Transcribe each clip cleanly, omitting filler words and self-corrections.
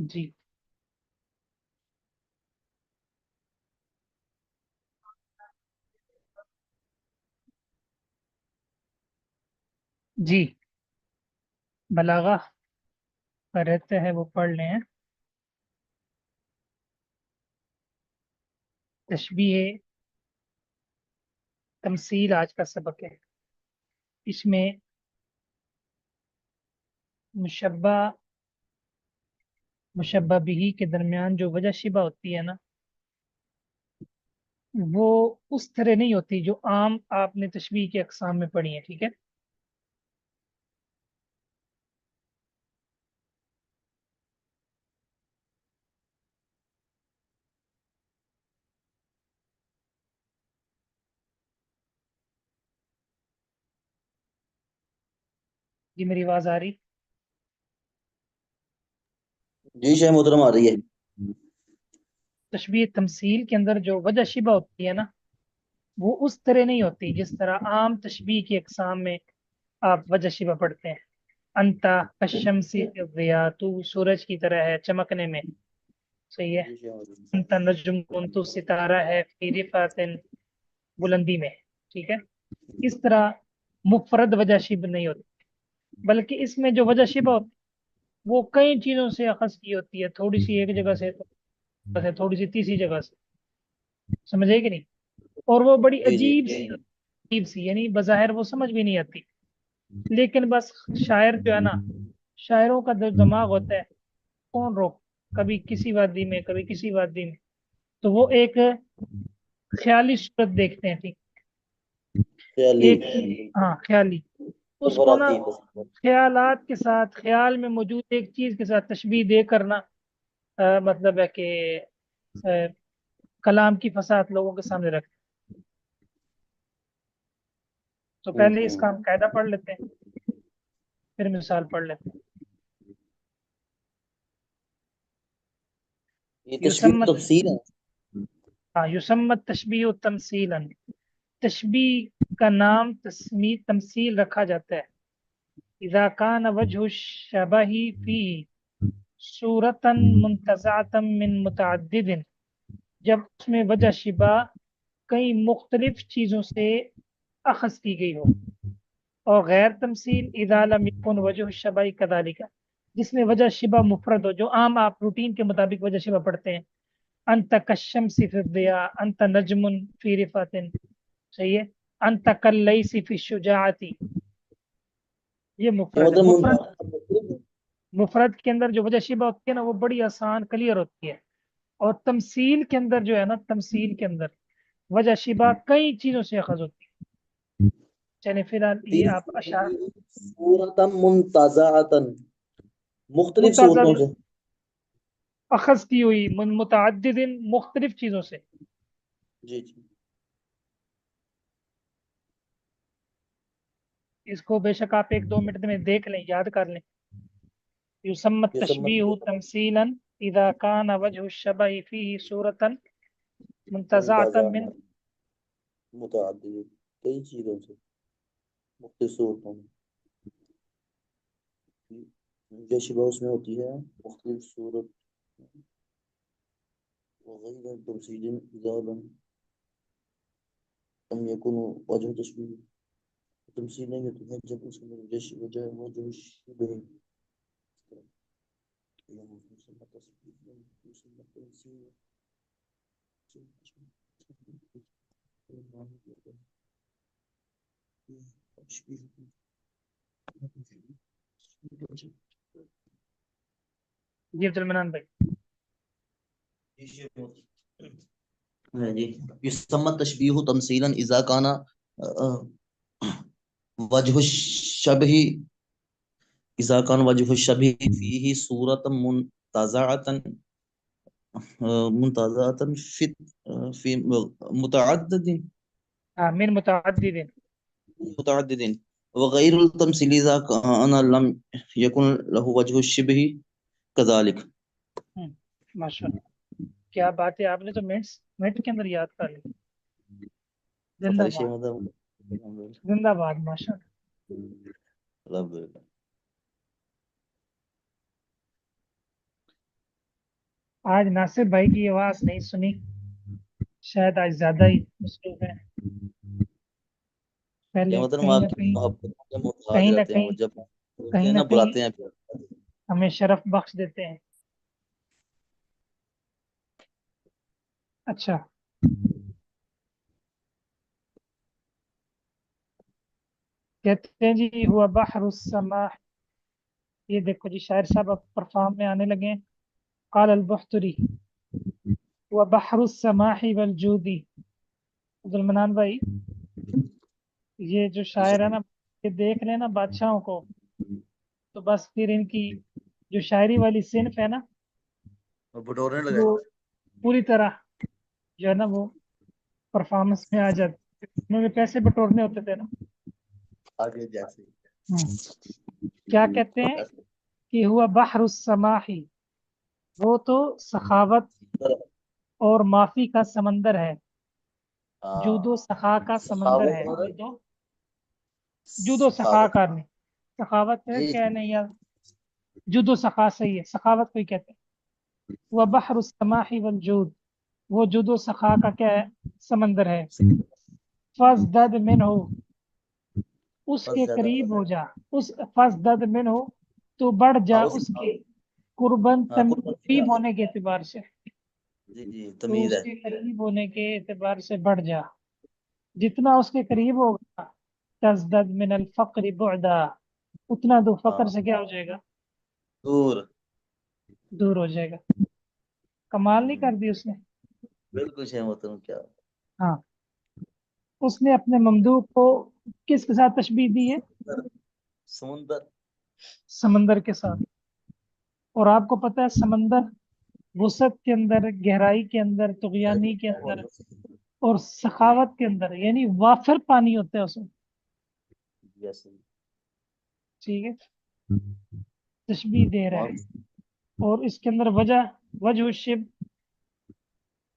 جی جی بلاغہ کا رہتا ہے وہ پڑھ لیں. تشبیہ تمثیل آج کا سبق ہے. اس میں مشبہ مشبہ بھی کے درمیان جو وجہ شبہ ہوتی ہے نا، وہ اس طرح نہیں ہوتی جو عام آپ نے تشبیہ کے اقسام میں پڑھی ہیں. ٹھیک ہے. جی میری آواز آ رہی؟ جی شاہ محترم آ رہی ہے. تشبیہ تمثیل کے اندر جو وجہ شبہ ہوتی ہے نا، وہ اس طرح نہیں ہوتی جس طرح عام تشبیہ کی اقسام میں آپ وجہ شبہ پڑھتے ہیں. انتا کشمسی ضیا، تو سورج کی طرح ہے چمکنے میں. صحیح ہے. جی شاہ محترم. انتا نجم، تو ستارہ ہے فی رفعتن، بلندی میں. ٹھیک ہے. اس طرح مفرد وجہ شبہ نہیں ہوتی، بلکہ اس میں جو وجہ شبہ ہوتی وہ کئی چیزوں سے اخذ کی ہوتی ہے. تھوڑی سی ایک جگہ سے، تھوڑی سی تیسری جگہ سے. سمجھے کہ نہیں؟ اور وہ بڑی جی جی عجیب سی، یعنی بظاہر وہ سمجھ بھی نہیں آتی، لیکن بس شاعر جو ہے نا، شاعروں کا جو دماغ ہوتا ہے، کون روک، کبھی کسی وادی میں کبھی کسی وادی میں، تو وہ ایک خیالی صورت دیکھتے ہیں. ٹھیک. خیالی ایک، ہاں خیالی، اس کو نا تصوراتی خیالات کے ساتھ، خیال میں موجود ایک چیز کے ساتھ تشبیہ دے کرنا مطلب ہے کہ آ، کلام کی فصاحت لوگوں کے سامنے رکھ. تو پہلے اس کا ہم قاعدہ پڑھ لیتے ہیں، پھر مثال پڑھ لیتے ہیں. یہ تشبیہ یسمت تفصیل ہے. ہاں یسمت تشبیہ تمثیلا، تشبیہ کا نام تمثیل رکھا جاتا ہے اذا کان وجہ الشبہ فی صورتا منتزعتا من متعدد، جب اس میں وجہ شبہ کئی مختلف چیزوں سے اخذ کی گئی ہو. اور غیر تمثیل اذا لم یکن وجہ الشبہ کذالک، جس میں وجہ شبہ مفرد ہو، جو عام آپ روٹین کے مطابق وجہ شبہ پڑھتے ہیں. انت کالشمس فی الضیاء، انت نجم فی رفعت. صحیح ہے. انت کاللیث فی الشجاعتی، یہ یہ مفرد ہے. مطلب مفرد کے اندر جو وجہ شبہ ہوتی ہے نا، وہ بڑی آسان کلیئر ہوتی ہے. اور تمثیل کے اندر جو ہے نا، تمثیل کے اندر وجہ شبہ کئی چیزوں سے اخذ ہوتی ہے. چلیں فی الحال فی یہ آپ اشار صورتا منتزعتا، مختلف صورتوں متعدد سے. اخذ کی ہوئی، من متعدد، مختلف چیزوں سے. جی جی. اس کو بے شک آپ ایک دو منٹ میں دیکھ لیں، یاد کر لیں. یسمت یہ سب تشبیہ تمثیلا اذا کان وجہ الشبہ فیہ صورتا منتزعتا منتزع من. متعدد، کئی چیزوں سے مختلف صورتوں میں. جو شبہ اس میں ہوتی ہے مختلف صورت. وغیر تمثیل اذا لم يكن وجہ تشبیہ، تمثیل نہیں ہوتی ہے جب اس میں وجہ شبہ. جی عبد المنان بھائی. جی يسمى التشبيه تمثيلا اذا كان وجه الشبه اذا كان وجه الشبه فيه صورة منتزعة في متعدد من متعدد. متعدد. وغير التمثيل اذا كان لم يكن له وجه الشبه كذلك. ماشاء اللہ، کیا بات ہے، آپ نے تو منٹ کے اندر یاد کر لی. زندہ سفارش باد، مطلب زندہ باد، ماشاء اللہ. الحمدللہ. آج ناصر بھائی کی آواز نہیں سنی، شاید آج زیادہ ہی مصروف ہے. یہ پہلے محترم کہیں نہ آپ کی کہیں محبت میں محتاج کہیں نہ رہتے ہیں، کہیں اور جب بولتے کہیں ہیں نہ نا کہیں بلاتے ہیں پھر. ہمیں شرف بخش دیتے ہیں. اچھا، کہتے ہیں جی ہوا بحر السماح. یہ دیکھو جی شاعر صاحب اب پرفارم میں آنے لگے ہیں. قال البحتری ہوا بحر السماح والجودی. عبد المنان بھائی، یہ جو شاعر ہے نا، یہ دیکھ لینا بادشاہوں کو تو بس پھر ان کی جو شاعری والی صنف ہے نا، اور بٹورنے لگے. وہ پوری طرح جو ہے نا وہ پرفارمنس میں آ جاتی. انہوں نے پیسے بٹورنے ہوتے تھے نا. آگے جیسے کیا کہتے ہیں کہ ہوا بحر السماحی، وہ تو سخاوت اور معافی کا سمندر ہے. جود و سخا کا سمندر ہے. سخاوت اور جود و سخا سخاوت. کا نہیں، سخاوت ہے جی کیا نہیں یار. جود و سخا صحیح ہے، سخاوت کو ہی کہتے ہیں. وہ بحر السماح والجود، وہ جود و سخا کا کیا ہے، سمندر ہے. فازدد منہ، اس بس کے زیادہ قریب ہو جا. اس فازدد منہ، تو بڑھ جا ہاؤس. اس کے قربن ہاں قربت کے قریب لحاظ ہونے کے اعتبار سے. سے. جی جی تو تمیز اس ہے. کے قریب ہونے کے اعتبار سے بڑھ جا. جتنا اس کے قریب ہوگا تزدد من الفقر بعدا، اتنا دو ہاں فقر سے کیا ہو جائے گا، دور. دور ہو جائے گا. کمال نہیں کر دی اس نے. بالکل شیخ محترم کیا. ہاں، اس نے اپنے ممدوح کو کس کے ساتھ تشبیہ دی ہے؟ سمندر. سمندر کے ساتھ. اور آپ کو پتہ ہے سمندر وسعت کے اندر، گہرائی کے اندر، طغیانی کے اندر اور سخاوت کے اندر، یعنی وافر پانی ہوتا ہے اس میں. یس. ٹھیک ہے، تشبیہ دے رہا ہے. اور اس کے اندر وجہ الشب،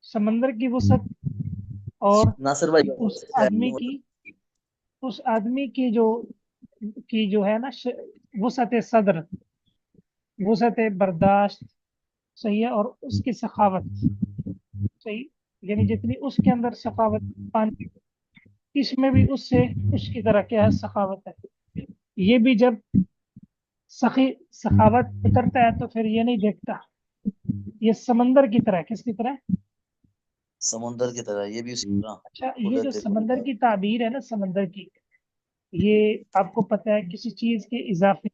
سمندر کی وسعت، اور ناصر بھائی اس آدمی کی جو ہے نا وسعت صدر، وسعت برداشت، صحیح ہے، اور اس کی سخاوت، صحیح. یعنی جتنی اس کے اندر سخاوت پانی، اس میں بھی اس کی طرح کیا ہے، سخاوت ہے. یہ بھی جب سخاوت اترتا ہے تو پھر یہ نہیں دیکھتا. یہ سمندر کی طرح، کس کی طرح؟ سمندر کی طرح یہ بھی اسی طرح اچھا، یہ جو قدرت سمندر کی تعبیر ہے نا، سمندر کی، یہ آپ کو پتہ ہے کسی چیز کے اضافے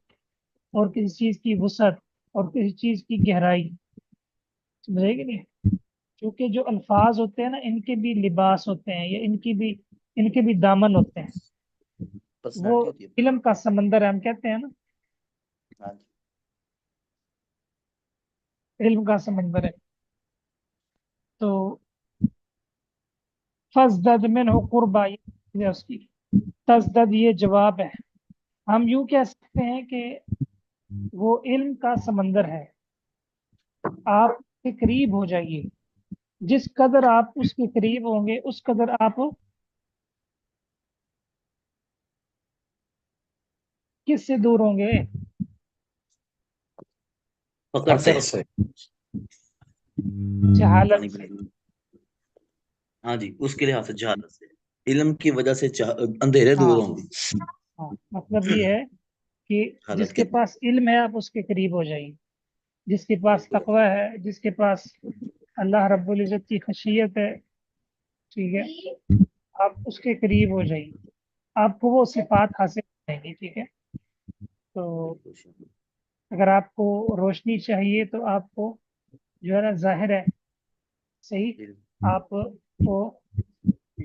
اور کسی چیز کی وسعت اور کسی چیز کی گہرائی، سمجھے گی نہیں. کیونکہ جو الفاظ ہوتے ہیں نا، ان کے بھی لباس ہوتے ہیں، یا ان کے بھی دامن ہوتے ہیں. وہ پرسنالٹی ہوتی ہے. علم کا سمندر ہے، ہم کہتے ہیں نا ہاں جی. علم کا سمندر ہے. تو فزدد منہ قربا، یہ اس کی تزدد یہ جواب ہے. ہم یوں کہہ سکتے ہیں کہ وہ علم کا سمندر ہے. آپ کے قریب ہو جائیے، جس قدر آپ اس کے قریب ہوں گے اس قدر آپ کس سے دور ہوں گے؟ فقر سے. جہالت پانی سے. پی. ہاں جی اس کے لحاظ سے جہالت سے. علم کی وجہ سے اندھیرے ہاں دور ہوں گے. ہاں، مطلب یہ ہے کہ جس حالت کے کے. پاس علم ہے آپ اس کے قریب ہو جائیے. جس کے پاس بالکل. تقوی ہے، جس کے پاس اللہ رب العزت کی خشیت ہے، ٹھیک ہے، آپ اس کے قریب ہو جائیے، آپ کو وہ صفات حاصل ہو جائیں گی. ٹھیک ہے. تو بالکل شکریہ. اگر آپ کو روشنی چاہیے تو آپ کو جو ہے نا ظاہر ہے، صحیح، آپ کو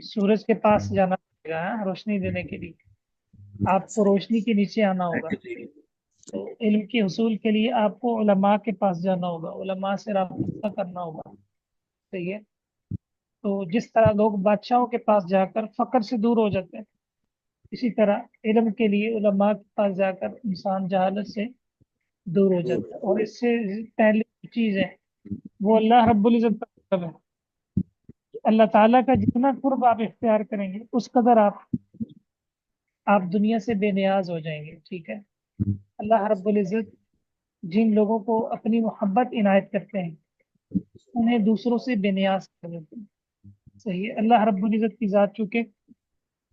سورج کے پاس جانا پڑے گا روشنی دینے کے لیے. آپ کو روشنی کے نیچے آنا ہوگا. تو علم کے حصول کے لیے آپ کو علماء کے پاس جانا ہوگا، علماء سے رابطہ کرنا ہوگا. صحیح ہے. تو جس طرح لوگ بادشاہوں کے پاس جا کر فقر سے دور ہو جاتے ہیں، اسی طرح علم کے لیے علماء کے پاس جا کر انسان جہالت سے دور ہو جاتا ہے. اور اس سے پہلے کی چیز ہے وہ اللہ رب العزت کا قرب ہے. اللہ تعالیٰ کا جتنا قرب آپ اختیار کریں گے اس قدر آپ دنیا سے بے نیاز ہو جائیں گے. ٹھیک ہے. اللہ رب العزت جن لوگوں کو اپنی محبت عنایت کرتے ہیں انہیں دوسروں سے بے نیاز کر دیتے ہیں. صحیح ہے. اللہ رب العزت کی ذات چونکہ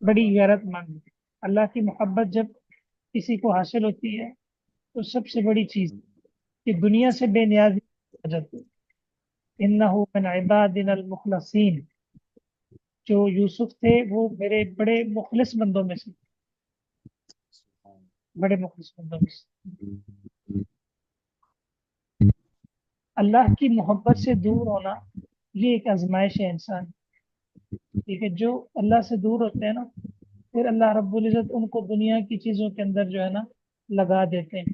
بڑی غیرت مند ہے. اللہ کی محبت جب کسی کو حاصل ہوتی ہے تو سب سے بڑی چیز کہ دنیا سے بے نیازی ہو جاتی ہے. انہ من عبادنا المخلصین، جو یوسف تھے وہ میرے بڑے مخلص بندوں میں سے، بڑے مخلص بندوں میں سے. اللہ کی محبت سے دور ہونا یہ ایک آزمائش ہے انسان. ٹھیک ہے. جو اللہ سے دور ہوتے ہیں نا، پھر اللہ رب العزت ان کو دنیا کی چیزوں کے اندر جو ہے نا لگا دیتے ہیں.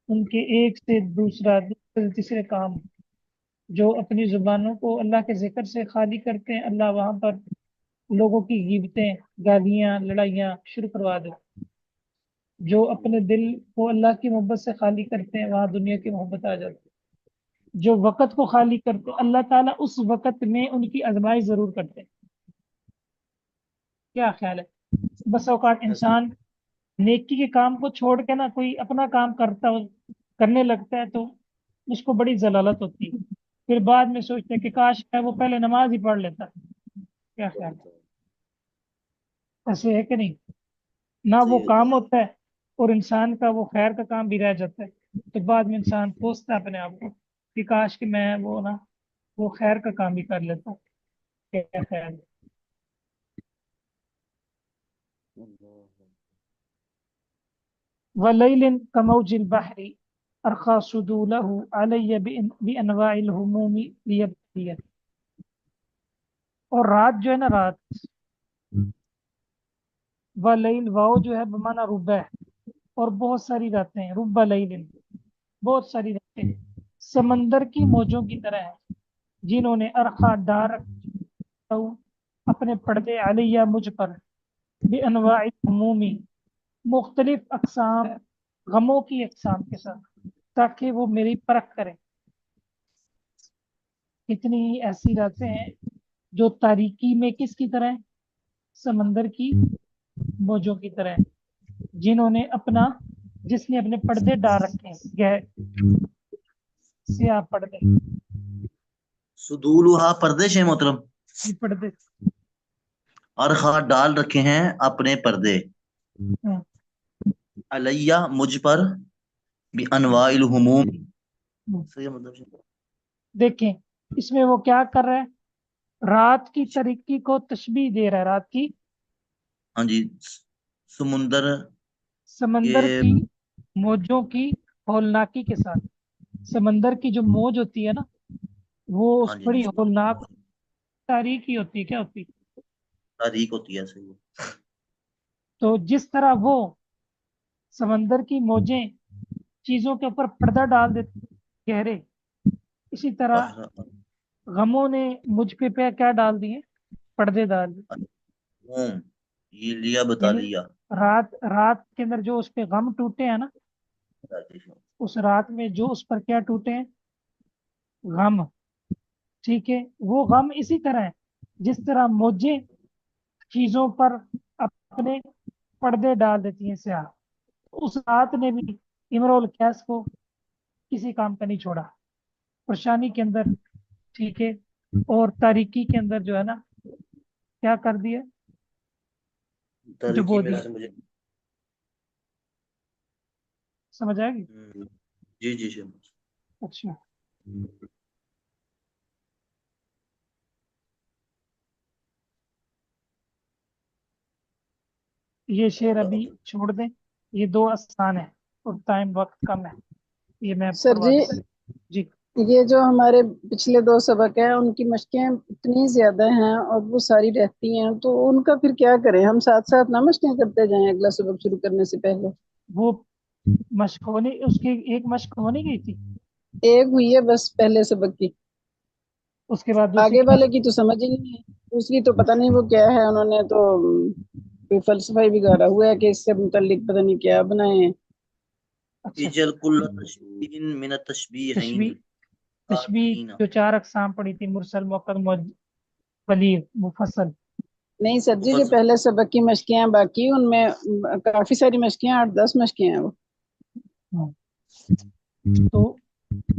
ان کے ایک سے دوسرا دوسرے تیسرے کام، جو اپنی زبانوں کو اللہ کے ذکر سے خالی کرتے ہیں، اللہ وہاں پر لوگوں کی غیبتیں، گالیاں، لڑائیاں شروع کروا دے. جو اپنے دل کو اللہ کی محبت سے خالی کرتے ہیں وہاں دنیا کی محبت آ جاتی ہے. جو وقت کو خالی کرتے ہیں اللہ تعالیٰ اس وقت میں ان کی آزمائش ضرور کرتے ہیں. کیا خیال ہے؟ بس اوقات انسان نیکی کے کام کو چھوڑ کے نا کوئی اپنا کام کرنے لگتا ہے تو اس کو بڑی ضلالت ہوتی ہے. پھر بعد میں سوچتے ہیں کہ کاش ہے وہ پہلے نماز ہی پڑھ لیتا. کیا خیال ہے؟ ایسے ہے کہ نہیں؟ نہ وہ صحیح ہوتا کام ہے. ہوتا ہے اور انسان کا وہ خیر کا کام بھی رہ جاتا ہے. تو بعد میں انسان کوستا ہے اپنے آپ کو کہ کاش کہ میں وہ نا وہ خیر کا کام بھی کر لیتا. کیا خیال ہے؟ وَلَيْلٍ كَمَوْجِ الْبَحْرِ أَرْخَى صُدُولَهُ عَلَيَّ بِأَنْوَاعِ الْهُمُومِ لِيَبْتَلِيَنِ. اور رات جو ہے نا، رات، ولیل، واؤ جو ہے بمانا ربع ہے، اور بہت ساری راتیں ہیں. ربع لیل، بہت ساری راتیں سمندر کی موجوں کی طرح ہیں جنہوں نے ارخا ڈار اپنے پردے علیہ مجھ پر بے انواع عمومی مختلف اقسام غموں کی اقسام کے ساتھ، تاکہ وہ میری پرکھ کریں. کتنی ایسی راتیں ہیں جو تاریکی میں کس کی طرح ہیں؟ سمندر کی موجوں کی طرح ہیں، جنہوں نے جس نے اپنے پردے ڈال رکھے ہیں، سیاہ پردے. سدولہا پردے ہیں محترم، یہ پردے. ارخا ڈال رکھے ہیں اپنے پردے، ہاں. علیہ مجھ پر، بانواع الہموم. ہاں. صحیح مطلب. دیکھیں اس میں وہ کیا کر رہا ہے، رات کی تاریکی کو تشبیہ دے رہا ہے. رات کی، ہاں جی، سمندر سمندر کے. کی موجوں کی ہولناکی کے ساتھ. سمندر کی جو موج ہوتی ہے نا وہ ہاں جی بڑی ہولناک تاریخی ہوتی ہے. کیا ہوتی ہے؟ تاریخ ہوتی ہے. صحیح. تو جس طرح وہ سمندر کی موجیں چیزوں کے اوپر پردہ ڈال دیتی گہرے، اسی طرح غموں نے مجھ پہ کیا ڈال دیے؟ پردے ڈال دیے. یہ لیا بتا یعنی لیا. رات کے اندر جو اس پہ غم ٹوٹے ہیں نا، اس رات میں جو اس پر کیا ٹوٹے ہیں؟ غم. ٹھیک ہے. وہ غم اسی طرح ہے جس طرح موجیں چیزوں پر اپنے پردے ڈال دیتی ہیں سیاہ. اس رات نے بھی امرؤ القیس کو کسی کام کا نہیں چھوڑا، پریشانی کے اندر. ٹھیک ہے. اور تاریکی کے اندر جو ہے نا کیا کر دیا؟ تاریخی ڈبو میں دیا. سے مجھے سمجھ آئے گی؟ جی جی جی. اچھا. یہ شعر ابھی چھوڑ دیں، یہ دو آسان ہیں اور ٹائم وقت کم ہے. یہ میں سر پڑھوا جی، دوں. جی. یہ جو ہمارے پچھلے 2 سبق ہیں ان کی مشقیں اتنی زیادہ ہیں اور وہ ساری رہتی ہیں، تو ان کا پھر کیا کریں؟ ہم ساتھ ساتھ نہ مشقیں کرتے جائیں اگلا سبق شروع کرنے سے پہلے؟ وہ مشق ہونے، اس کی ایک مشق ہونے گئی تھی، ایک ہوئی ہے بس پہلے سبق کی، اس کے بعد دوسری آگے کلاس. والے کی تو سمجھ ہی نہیں ہے، دوسری تو پتہ نہیں وہ کیا ہے. انہوں نے تو کوئی فلسفہ ہی بگاڑا ہوا ہے کہ اس سے متعلق پتہ نہیں کیا بنائے ہیں. اچھا. اجل کل تشبیہ من التشبیہین تشبیہ جو 4 اقسام پڑھی تھی، مرسل، موقر، بلیغ، مفصل. نہیں سر جی، جو پہلے سبق کی مشقیں ہیں باقی ان میں کافی ساری مشقیں ہیں، 8-10 مشقیں ہیں وہ. تو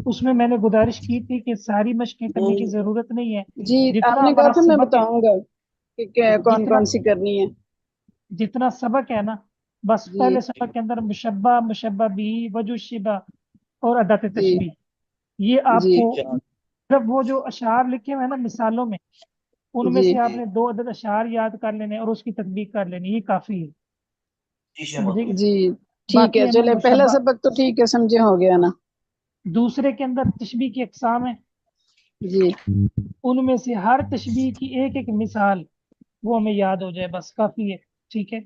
اس میں نے گزارش کی تھی کہ ساری مشقیں کرنے کی ضرورت نہیں ہے، جی آپ جتنا نے کہا ہمارا تھا میں سبق ہے، بتاؤں گا کہ کون جتنا کون سی کرنی ہے. جتنا سبق ہے نا، بس جی پہلے سبق کے اندر مشبہ، مشبہ بھی، وجہ شبہ اور ادات جی تشبیہ، یہ آپ جی کو صرف وہ جو اشعار لکھے ہوئے ہیں نا مثالوں میں، ان میں جی سے آپ نے 2 عدد اشعار یاد کر لینے اور اس کی تطبیق کر لینی، یہ کافی ہے. سمجھے کہ جی ٹھیک باقی ہے. ہمیں چلے پہلا مشبہ، سبق تو ٹھیک ہے سمجھے ہو گیا نا. دوسرے کے اندر تشبیہ کی اقسام ہیں، جی ان میں سے ہر تشبیہ کی ایک ایک مثال وہ ہمیں یاد ہو جائے، بس کافی ہے. ٹھیک ہے،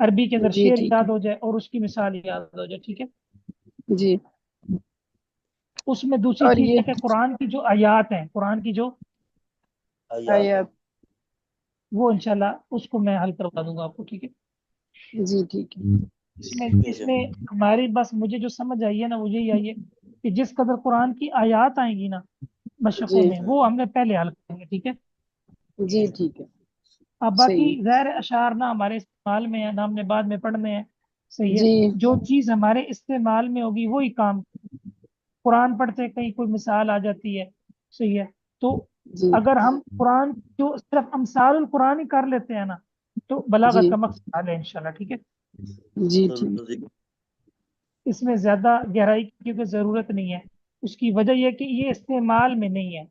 عربی کے اندر جی شعر ٹھیک یاد ہے. ہو جائے اور اس کی مثال یاد ہو جائے. ٹھیک ہے، جی اس میں دوسری اور چیز یہ ہے کہ قرآن کی جو آیات ہیں، قرآن کی جو، آیات. وہ انشاءاللہ اس کو میں حل کروا دوں گا آپ کو. ٹھیک ہے، جی ٹھیک ہے. اس میں ہماری بس مجھے جو سمجھ آئی ہے نا وہ یہی آئی ہے کہ جس قدر قرآن کی آیات آئیں گی نا مشقوں جی میں، وہ ہم نے پہلے حل کریں گے. ٹھیک ہے، جی ٹھیک ہے. اب باقی صحیح. غیر اشعار نہ ہمارے استعمال میں ہے نہ ہم نے بعد میں پڑھنے ہیں. صحیح ہے، جی جو چیز ہمارے استعمال میں ہوگی وہی کام. قرآن پڑھتے کہیں کوئی مثال آ جاتی ہے، صحیح ہے، تو جی اگر ہم قرآن جو صرف امثال القرآن ہی کر لیتے ہیں نا تو جی بلاغت کا مقصد حل ہے انشاءاللہ. ٹھیک ہے، جی ٹھیک. اس میں زیادہ گہرائی کی کیونکہ ضرورت نہیں ہے. اس کی وجہ یہ کہ یہ استعمال میں نہیں ہے،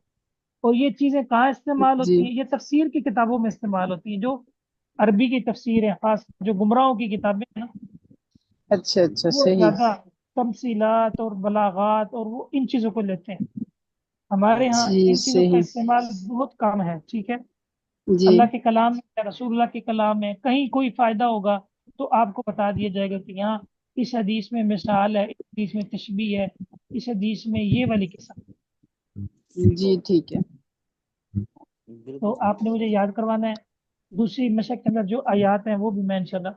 اور یہ چیزیں کہاں استعمال جی ہوتی ہیں؟ یہ تفسیر کی کتابوں میں استعمال ہوتی ہیں، جو عربی کی تفسیر ہے، خاص جو گمراہوں کی کتابیں ہیں نا، اچھا اچھا وہ صحیح. زیادہ تمثیلات اور بلاغات اور وہ ان چیزوں کو لیتے ہیں. ہمارے ہاں جی ان چیزوں کا صحیح. استعمال بہت کم ہے. ٹھیک ہے، جی اللہ کے کلام میں یا رسول اللہ کے کلام میں کہیں کوئی فائدہ ہوگا تو آپ کو بتا دیا جائے گا کہ یہاں اس حدیث میں مثال ہے، اس حدیث میں تشبیہ ہے، اس حدیث میں یہ والی قسم. جی ٹھیک ہے. تو آپ نے مجھے یاد کروانا ہے. دوسری مشق کے اندر جو آیات ہیں وہ بھی میں انشاءاللہ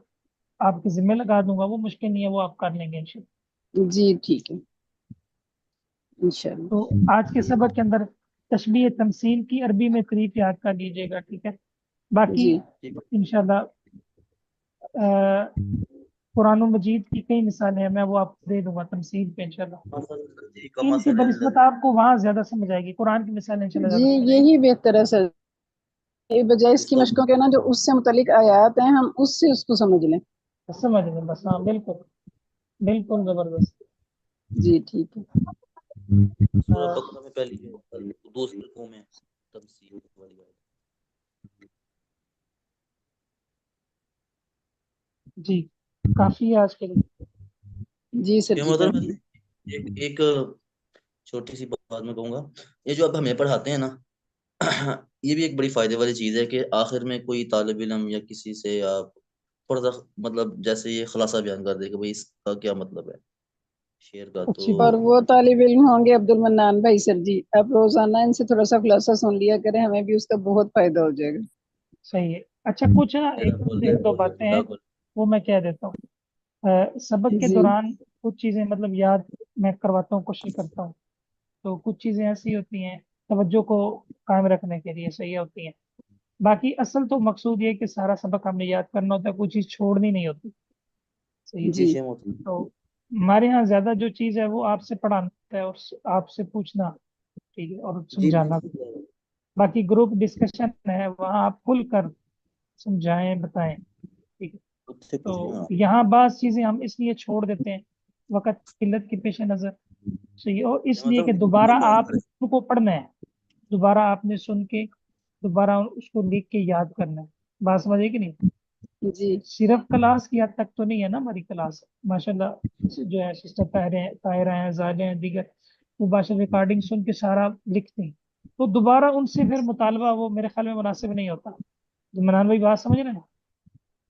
آپ کے ذمہ لگا دوں گا، وہ مشکل نہیں ہے، وہ آپ کر لیں گے انشاءاللہ. جی ٹھیک ہے انشاءاللہ. تو آج کے سبق کے اندر تشبیہ تمثیل کی عربی میں تعریف یاد کر لیجیے گا. ٹھیک ہے، باقی جی انشاءاللہ قرآن مجید کی کئی مثالیں ہیں، میں وہ آپ کو دے دوں گا تمثیل پہ انشاءاللہ. ان کی بنسبت آپ کو وہاں زیادہ سمجھ آئے گی، قرآن کی مثالیں انشاءاللہ جی زیادہ سمجھ آئے یہی بہتر ہے سر. بجائے اس کی مشقوں کے نا جو اس سے متعلق آیات ہیں ہم اس سے اس کو سمجھ لیں. گی. سمجھ لیں بس، ہاں بالکل بالکل زبردست. جی ٹھیک ہے. سورہ بقرہ میں پہلی دوسری رکوع میں تمثیل والی آیت. جی کافی ہے آج کے لیے. جی سر کہ جی محترم کافی. ایک چھوٹی سی بات میں کہوں گا، یہ جو اب ہمیں پڑھاتے ہیں نا یہ بھی ایک بڑی فائدے والی چیز ہے کہ آخر میں کوئی طالب علم یا کسی سے آپ تھوڑا سا مطلب جیسے یہ خلاصہ بیان کر دے کہ بھائی اس کا کیا مطلب ہے شعر کا. اچھی اور بات ہے. وہ طالب علم ہوں گے عبد المنان بھائی سر جی، آپ روزانہ ان سے تھوڑا سا خلاصہ سن لیا کریں، ہمیں بھی اس کا بہت فائدہ ہو جائے گا. صحیح ہے. اچھا کچھ نا ایک دو باتیں ہیں وہ میں کہہ دیتا ہوں. سبق کے جی دوران کچھ چیزیں مطلب یاد میں کرواتا ہوں، کوشش کرتا ہوں. تو کچھ چیزیں ایسی ہوتی ہیں توجہ کو قائم رکھنے کے لیے صحیح ہوتی ہیں. باقی اصل تو مقصود یہ ہے کہ سارا سبق ہم نے یاد کرنا ہوتا ہے، کوئی چیز چھوڑنی نہیں ہوتی. صحیح ہے. جی تو ہمارے یہاں زیادہ جو چیز ہے وہ آپ سے پڑھانا ہوتا ہے اور آپ سے پوچھنا، ٹھیک ہے، اور سمجھانا. باقی گروپ ڈسکشن ہے وہاں آپ کھل کر سمجھائیں بتائیں. ٹھیک ہے، تو یہاں بعض چیزیں ہم اس لیے چھوڑ دیتے ہیں وقت قلت کے پیش نظر. صحیح، اور اس لیے کہ دوبارہ آپ کو پڑھنا ہے، دوبارہ آپ نے سن کے دوبارہ اس کو لکھ کے یاد کرنا ہے. بات سمجھے کہ نہیں؟ جی صرف کلاس کی حد تک تو نہیں ہے نا ہماری کلاس. ماشاءاللہ جو ہے سسٹر طاہرہ ہیں، زالے ہیں، دیگر وہ باشا ریکارڈنگ سن کے سارا لکھتے ہیں، تو دوبارہ ان سے پھر مطالبہ وہ میرے خیال میں مناسب نہیں ہوتا. منان بھائی بات سمجھ رہے ہیں؟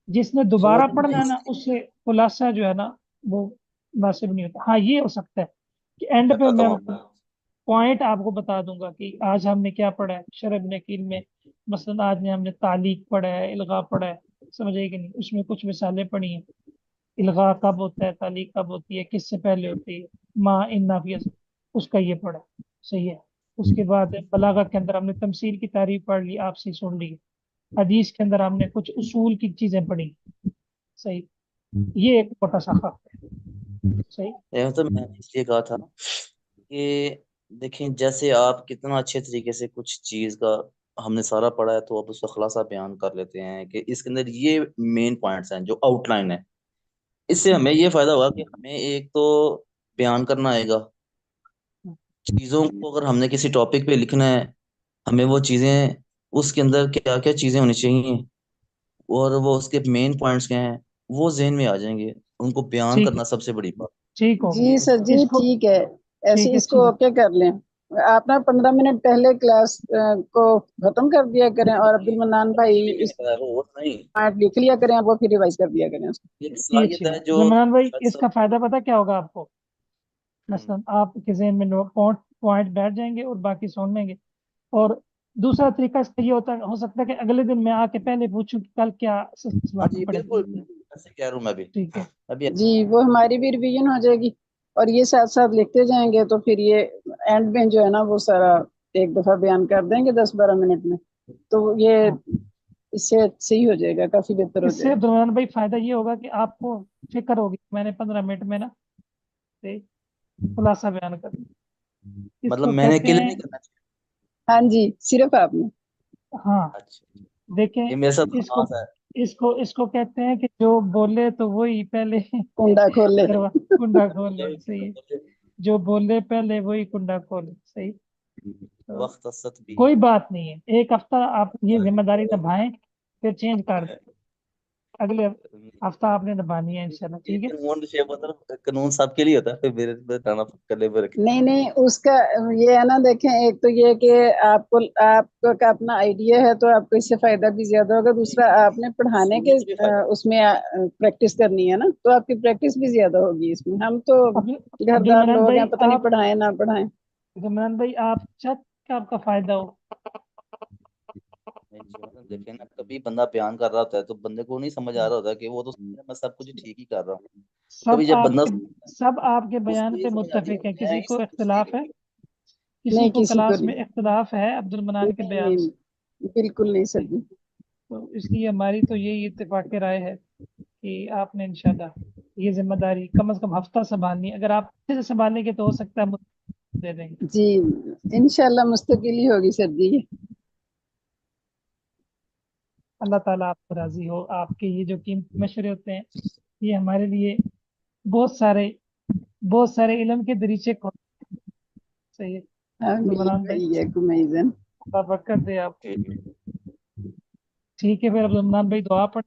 جس نے دوبارہ پڑھنا ہے نا اس سے خلاصہ جو ہے نا وہ مناسب نہیں ہوتا. ہاں یہ ہو سکتا ہے کہ اینڈ پہ میں پوائنٹ آپ کو بتا دوں گا کہ آج ہم نے کیا پڑھا ہے شرح ابن عقیل میں. مثلا آج نے ہم نے تعلیق پڑھا ہے، الغا پڑھا ہے، سمجھے کہ نہیں، اس میں کچھ مثالیں پڑھی ہیں. الغا کب ہوتا ہے، تعلیق کب ہوتی ہے، کس سے پہلے ہوتی ہے، ما ان نافیہ اس کا یہ پڑھا. صحیح ہے. اس کے بعد بلاغت کے اندر ہم نے تمثیل کی تعریف پڑھ لی، آپ سے سن لی. حدیث کے اندر ہم نے کچھ اصول کی چیزیں پڑھی. صحیح، یہ ایک چھوٹا سا خط ہے. صحیح. تو میں نے اس لیے کہا تھا کہ دیکھیں جیسے آپ کتنا اچھے طریقے سے کچھ چیز کا ہم نے سارا پڑھا ہے تو اب اس کا خلاصہ بیان کر لیتے ہیں کہ اس کے اندر یہ مین پوائنٹس ہیں جو آؤٹ لائن ہے. اس سے ہمیں یہ فائدہ ہوا کہ ہمیں ایک تو بیان کرنا آئے گا چیزوں کو. اگر ہم نے کسی ٹاپک پہ لکھنا ہے ہمیں وہ چیزیں اس کے اندر کیا کیا چیزیں ہونی چاہیے اور وہ اس کے مین پوائنٹس کیا ہیں وہ ذہن میں آ جائیں گے. ان کو بیان ٹھیک کرنا سب سے بڑی بات. ٹھیک ہو جی گیا سر جی اس کو. ٹھیک ہے، ایسے ٹھیک ہے اس کو اوکے کر لیں. آپ نا 15 منٹ پہلے کلاس کو ختم کر دیا کریں اور عبد المنان بھائی یہ بھی اس نہیں پتا وہ نہیں. پوائنٹ لکھ لیا کریں، وہ پھر ریوائز کر دیا کریں اس کو. یہ یہ صلاحیت اچھی ہے بات. جو زمان بھائی شاید اس کا سب فائدہ پتہ کیا ہوگا آپ کو؟ مثلا آپ کے ذہن میں پوائنٹ بیٹھ جائیں گے اور باقی سن لیں گے. اور دوسرا طریقہ اس کا یہ ہوتا ہو سکتا ہے کہ اگلے دن میں آ کے پہلے پوچھوں کہ کل کیا ہاں سوال جی پڑے تھے. بالکل ایسے کہہ رہا ہوں میں بھی ٹھیک ہے. ابھی. جی وہ ہماری بھی ریویژن ہو جائے گی اور یہ ساتھ ساتھ لکھتے جائیں گے تو پھر یہ اینڈ میں جو ہے نا وہ سارا ایک دفعہ بیان کر دیں گے 10-12 منٹ میں، تو یہ ہاں. اس سے صحیح ہو جائے گا، کافی بہتر ہو اس سے جائے گا. عبدالرحمان بھائی فائدہ یہ ہوگا کہ آپ کو فکر ہوگی میں نے 15 منٹ میں نا خلاصہ بیان کر دیا. اس مطلب کو میں نے کہتے کلیئر ہیں نہیں کرنا چاہیے. ہاں جی صرف آپ نے. ہاں اچھا دیکھیں یہ میرے ساتھ اس کو خاص ہے. اس کو کہتے ہیں کہ جو بولے تو وہی پہلے کنڈا کھول لے. کنڈا کھول لے. صحیح. جو بولے پہلے وہی کنڈا کھول لے. صحیح. تو وقت ست بھی کوئی بات نہیں ہے، ایک ہفتہ آپ یہ ذمہ داری نبھائیں پھر چینج کر دیں. اگلے ہفتہ آپ نے نبھانی ہے انشاءاللہ. یہ ٹھیک ہے. قانون شیپ ہوتا ہے قانون سب کے لیے ہوتا ہے پھر میرے پہ ڈانا کرنے پہ رکھے. نہیں نہیں اس کا یہ ہے نا، دیکھیں ایک تو یہ کہ آپ کا اپنا آئیڈیا ہے تو آپ کو اس سے فائدہ بھی زیادہ ہوگا. دوسرا آپ نے پڑھانے کے سننے سے بھی فائدہ. اس میں پریکٹس کرنی ہے نا، تو آپ کی پریکٹس بھی زیادہ ہوگی اس میں. ہم تو گھردار عبدالمنان لوگ ہیں، بھائی پتہ نہیں آپ پڑھائیں نہ پڑھائیں. عبدالمنان بھائی آپ چاہتے ہیں کہ آپ کا فائدہ ہو. دیکھیں نا کبھی بندہ بیان کر رہا ہوتا ہے تو بندے کو نہیں سمجھ آ رہا ہوتا کہ وہ تو میں سب کچھ ٹھیک ہی کر رہا ہوں. کبھی جب بندہ سب آپ کے اس کو بیان یہ پہ سمجھ آتی ہے متفق ہیں. کہ میں کسی ہی کو سب کچھ ٹھیک اختلاف ہے، کسی نہیں کو کسی کو کلاس میں نہیں. اختلاف ہے عبدالمنان کے نہیں بیان سے. نہیں بالکل نہیں سر جی. تو اس لیے ہماری تو یہی اتفاق رائے ہے کہ آپ نے انشاءاللہ یہ ذمہ داری کم از کم ہفتہ سنبھالنی ہے. اگر آپ اچھے سے سنبھالنے کے تو ہو سکتا ہے مجھے دے دیں گے. جی انشاءاللہ مستقل ہی ہوگی سر جی. اللہ تعالیٰ آپ کو راضی ہو. آپ کے یہ جو قیمتی مشورے ہوتے ہیں یہ ہمارے لیے بہت سارے علم کے دریچے کھول. صحیح ہے آمین عبدالمنان بھائی. وإياكم أيضا. اللہ برکت دے آپ کو. ٹھیک ہے پھر عبدالمنان بھائی دعا پڑھ.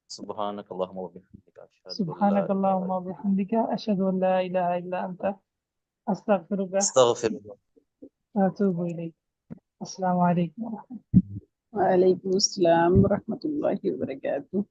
سبحانك اللهم وبحمدك اشهد ان لا سبحانك اله اللهم الا انت وبحمدك أشهد أن لا إله إلا أنت أستغفرك استغفرك. وأتوب إليك. السلام عليكم ورحمة الله. وعليكم السلام ورحمة الله وبركاته.